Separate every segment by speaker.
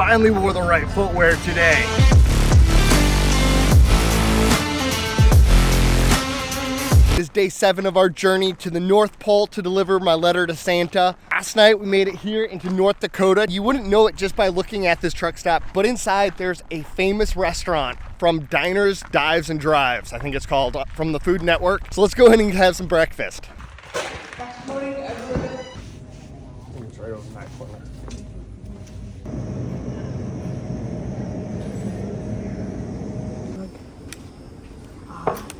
Speaker 1: finally wore the right footwear today. It is day 7 of our journey to the North Pole to deliver my letter to Santa. Last night we made it here into North Dakota. You wouldn't know it just by looking at this truck stop, but inside there's a famous restaurant from Diners, Dives, and Drives, I think it's called, from the Food Network. So let's go ahead and have some breakfast.
Speaker 2: Good morning, everyone.
Speaker 1: It's right over my corner.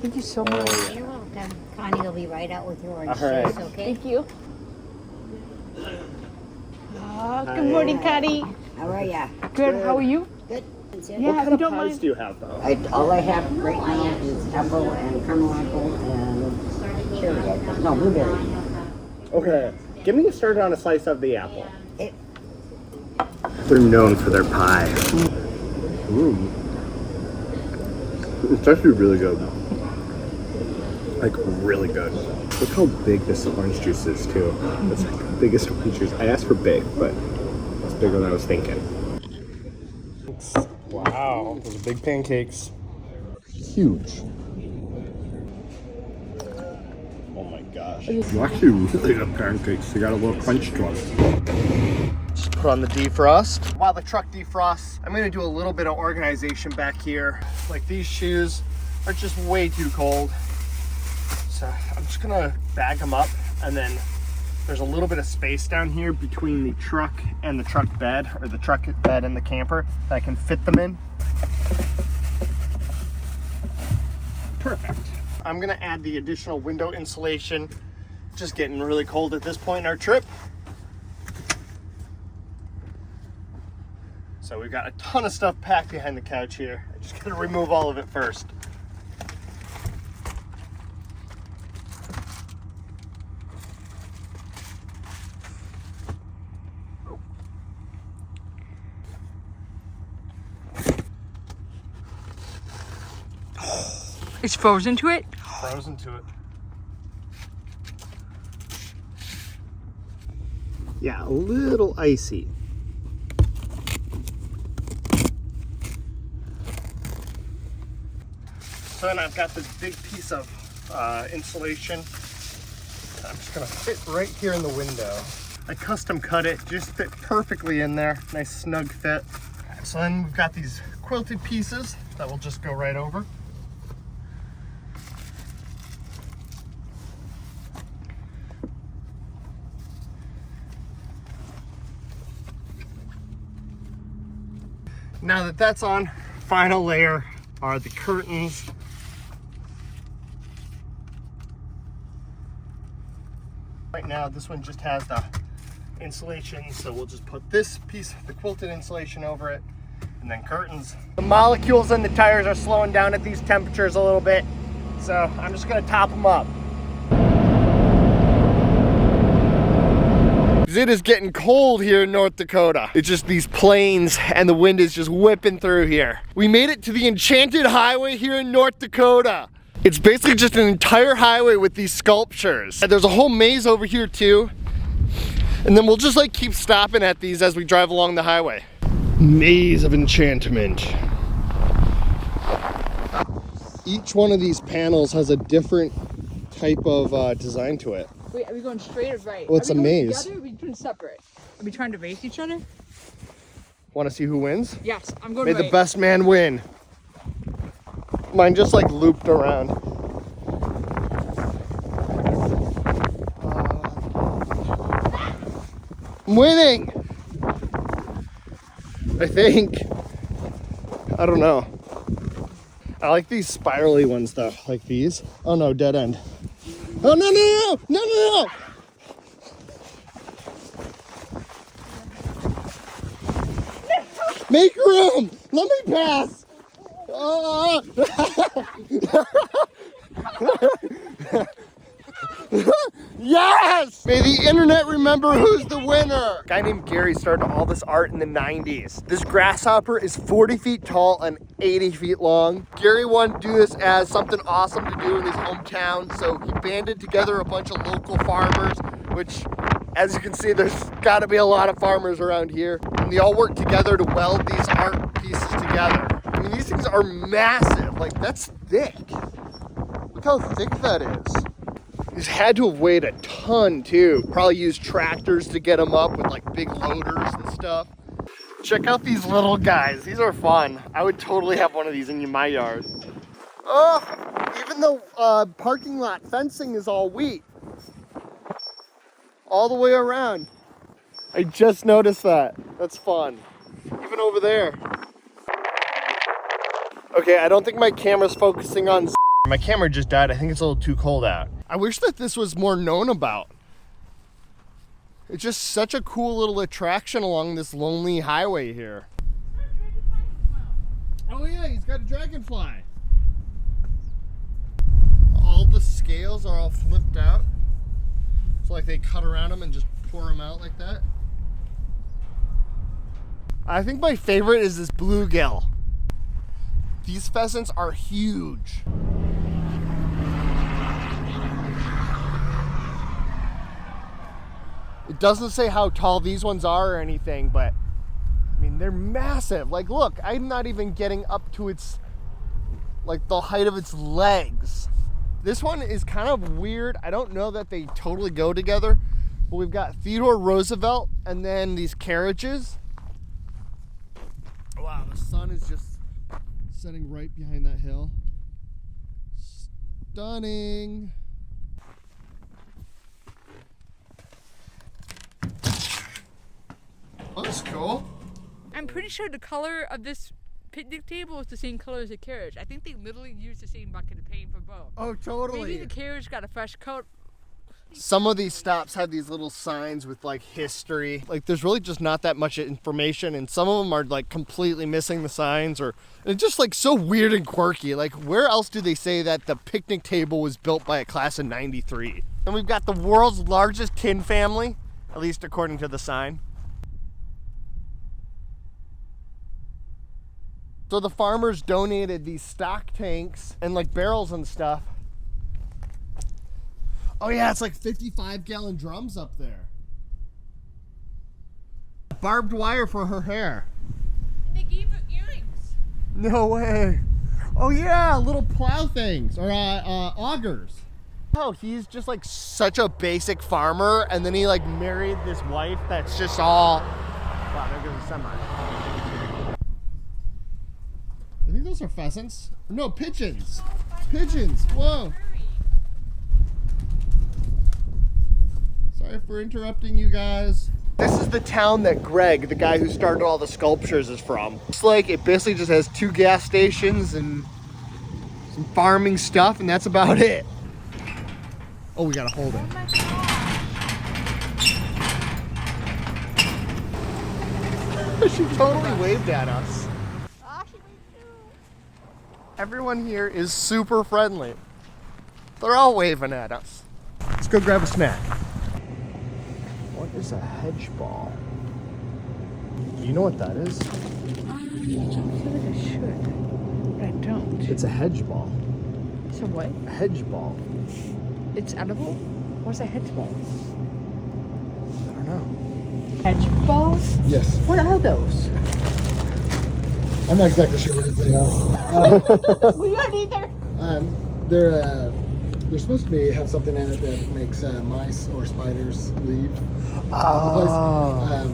Speaker 2: Thank you so much.
Speaker 3: You're welcome. Connie will be right out with your orange
Speaker 1: All right.
Speaker 3: juice, okay?
Speaker 2: Thank you. Good morning, Connie.
Speaker 3: How are ya?
Speaker 2: Good. How are you?
Speaker 3: Good.
Speaker 2: Yeah,
Speaker 1: What
Speaker 2: if
Speaker 1: kind
Speaker 2: you
Speaker 1: of
Speaker 2: don't
Speaker 1: pies
Speaker 2: mind.
Speaker 1: do you have though?
Speaker 3: All I have right now is apple and caramel apple and cherry apple. No, blueberry.
Speaker 1: Okay, give me started on a slice of the apple.
Speaker 3: It,
Speaker 1: They're known for their pie. Ooh. It's actually really good. Like, really good. Look how big this orange juice is, too. It's like the biggest orange juice. I asked for big, but it's bigger than I was thinking. Wow, those are big pancakes. Huge. Oh my gosh. You actually really good pancakes. They got a little crunch to them. Just put on the defrost. While the truck defrosts, I'm gonna do a little bit of organization back here. Like, these shoes are just way too cold. So I'm just gonna bag them up, and then there's a little bit of space down here between the truck and the truck bed, or the truck bed and the camper, that I can fit them in. Perfect. I'm gonna add the additional window insulation. Just getting really cold at this point in our trip. So we've got a ton of stuff packed behind the couch here. I just gotta remove all of it first.
Speaker 2: It's frozen to it?
Speaker 1: Frozen to it. Yeah, a little icy. So then I've got this big piece of insulation. I'm just gonna fit right here in the window. I custom cut it, just fit perfectly in there. Nice snug fit. So then we've got these quilted pieces that will just go right over. Now that that's on, final layer are the curtains. Right now, this one just has the insulation, so we'll just put this piece, the quilted insulation, over it, and then curtains. The molecules in the tires are slowing down at these temperatures a little bit, so I'm just gonna top them up. It is getting cold here in North Dakota. It's just these plains and the wind is just whipping through here. We made it to the Enchanted Highway here in North Dakota. It's basically just an entire highway with these sculptures. And there's a whole maze over here too. And then we'll just like keep stopping at these as we drive along the highway. Maze of enchantment. Each one of these panels has a different type of design to it.
Speaker 2: Wait, are we going straight or right?
Speaker 1: Well, it's a maze.
Speaker 2: Are we doing separate? Are we trying to race each other?
Speaker 1: Want to see who wins?
Speaker 2: Yes, I'm going
Speaker 1: May
Speaker 2: right.
Speaker 1: the best man win. Mine just like looped around. I'm winning! I think. I don't know. I like these spirally ones though, like these. Oh no, dead end. Oh no, no, no, no, no, no! Make room! Let me pass! Yes! May the internet remember who's the winner! A guy named Gary started all this art in the 90s. This grasshopper is 40 feet tall and 80 feet long. Gary wanted to do this as something awesome to do in his hometown, so he banded together a bunch of local farmers, which, as you can see, there's gotta be a lot of farmers around here. And they all work together to weld these art pieces together. I mean, these things are massive. Like, that's thick. Look how thick that is. These had to have weighed a ton too. Probably used tractors to get them up with like big loaders and stuff. Check out these little guys. These are fun. I would totally have one of these in my yard. Oh, even the parking lot fencing is all wheat. All the way around. I just noticed that. That's fun. Even over there. Okay, I don't think my camera's focusing on. My camera just died. I think it's a little too cold out. I wish that this was more known about. It's just such a cool little attraction along this lonely highway here. Oh yeah, he's got a dragonfly. All the scales are all flipped out. So like they cut around them and just pour them out like that. I think my favorite is this bluegill. These pheasants are huge. It doesn't say how tall these ones are or anything, but I mean, they're massive. Like, look, I'm not even getting up to its, like, the height of its legs. This one is kind of weird. I don't know that they totally go together, but we've got Theodore Roosevelt and then these carriages. Wow, the sun is just setting right behind that hill. Stunning. Oh, that's cool.
Speaker 2: I'm pretty sure the color of this picnic table is the same color as the carriage. I think they literally used the same bucket of paint for both.
Speaker 1: Oh, totally.
Speaker 2: Maybe the carriage got a fresh coat.
Speaker 1: Some of these stops have these little signs with like history. Like there's really just not that much information, and some of them are like completely missing the signs, or it's just like so weird and quirky. Like where else do they say that the picnic table was built by a class of '93? And we've got the world's largest tin family, at least according to the sign. So the farmers donated these stock tanks and like barrels and stuff. Oh yeah, it's like 55-gallon drums up there. Barbed wire for her hair.
Speaker 2: And they gave her earrings.
Speaker 1: No way. Oh yeah, little plow things, or augers. Oh, he's just like such a basic farmer, and then he like married this wife that's just all... Wow, there goes a semi. I think those are pheasants. No, pigeons. Pigeons, whoa. Sorry for interrupting you guys. This is the town that Greg, the guy who started all the sculptures, is from. It's like it basically just has 2 gas stations and some farming stuff, and that's about it. Oh, we gotta hold it. She totally waved at us. Everyone here is super friendly. They're all waving at us. Let's go grab a snack. What is a hedge ball? Do you know what that is?
Speaker 2: I feel like I should, but I don't.
Speaker 1: It's a hedge ball.
Speaker 2: So what?
Speaker 1: A hedge ball.
Speaker 2: It's edible? What's a hedge ball?
Speaker 1: I don't know.
Speaker 2: Hedge balls?
Speaker 1: Yes.
Speaker 2: What are those?
Speaker 4: I'm not exactly sure what they are.
Speaker 2: We aren't either.
Speaker 4: They're supposed to have something in it that makes mice or spiders leave.
Speaker 1: Oh.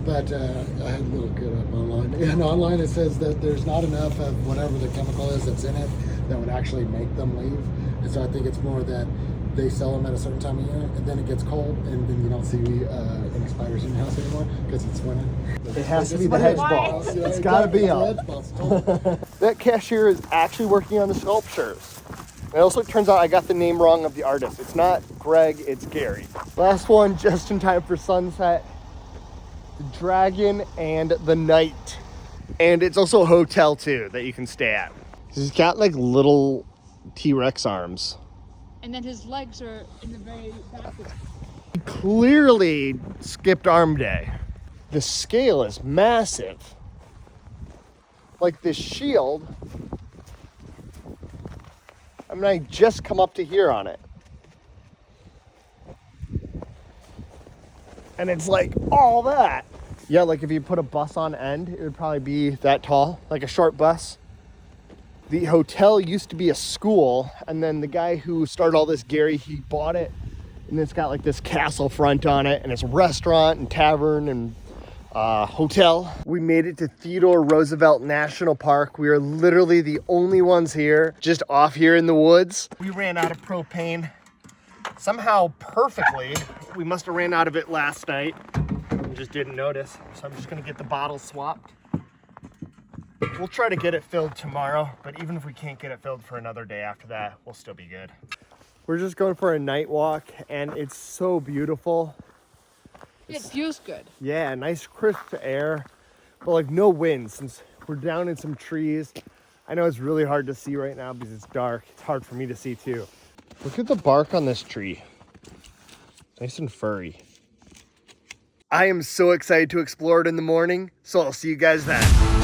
Speaker 4: But I had a little good up online. And online it says that there's not enough of whatever the chemical is that's in it that would actually make them leave. And so I think it's more that they sell them at a certain time of year, and then it gets cold, and then you don't see any spiders in your house anymore because it's winter.
Speaker 1: It has to be the hedge balls. It's gotta be them. That cashier is actually working on the sculptures. It also turns out I got the name wrong of the artist. It's not Greg, it's Gary. Last one, just in time for sunset. The Dragon and the Knight. And it's also a hotel too that you can stay at. He's got like little T-Rex arms.
Speaker 2: And then his legs are in the very back.
Speaker 1: He clearly skipped arm day. The scale is massive. Like this shield. I mean, I just come up to here on it. And it's like all that. Yeah, like if you put a bus on end, it would probably be that tall, like a short bus. The hotel used to be a school, and then the guy who started all this, Gary, he bought it, and it's got like this castle front on it, and it's a restaurant and tavern and hotel. We made it to Theodore Roosevelt National Park. We are literally the only ones here, just off here in the woods. We ran out of propane somehow perfectly. We must have ran out of it last night and just didn't notice. So I'm just gonna get the bottles swapped. We'll try to get it filled tomorrow, but even if we can't get it filled for another day after that, we'll still be good. We're just going for a night walk, and it's so beautiful.
Speaker 2: It feels good.
Speaker 1: Yeah, nice crisp air, but like no wind since we're down in some trees. I know it's really hard to see right now because it's dark. It's hard for me to see too. Look at the bark on this tree. Nice and furry. I am so excited to explore it in the morning, so I'll see you guys then.